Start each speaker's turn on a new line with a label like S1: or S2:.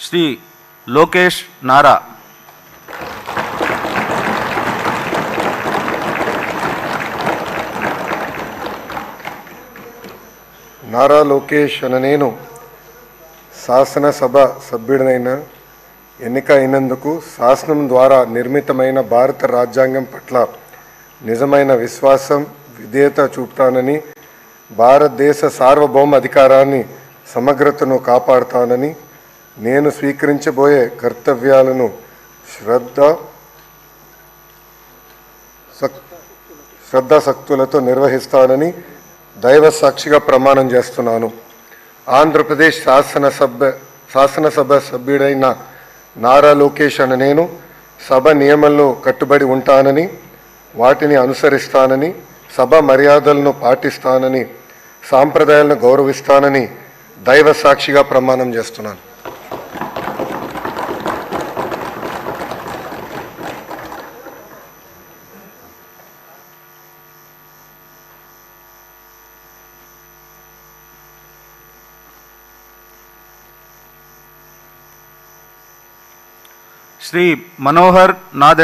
S1: శ్రీ లోకేష్ నారా.
S2: నారా లోకేష్ అనే నేను శాసనసభ సభ్యుడినైన ఎన్నిక అయినందుకు శాసనం ద్వారా నిర్మితమైన భారత రాజ్యాంగం పట్ల నిజమైన విశ్వాసం విధేయత చూపుతానని, భారతదేశ సార్వభౌమ అధికారాన్ని సమగ్రతను కాపాడుతానని, నేను స్వీకరించబోయే కర్తవ్యాలను శ్రద్ధాశక్తులతో నిర్వహిస్తానని దైవ సాక్షిగా ప్రమాణం చేస్తున్నాను. ఆంధ్రప్రదేశ్ శాసనసభ సభ్యుడైన నారా లోకేష్ అనే నేను సభ నియమాల్లో కట్టుబడి ఉంటానని, వాటిని అనుసరిస్తానని, సభ మర్యాదలను పాటిస్తానని, సాంప్రదాయాలను గౌరవిస్తానని దైవ సాక్షిగా ప్రమాణం చేస్తున్నాను.
S1: శ్రీ మనోహర్ నాథ్.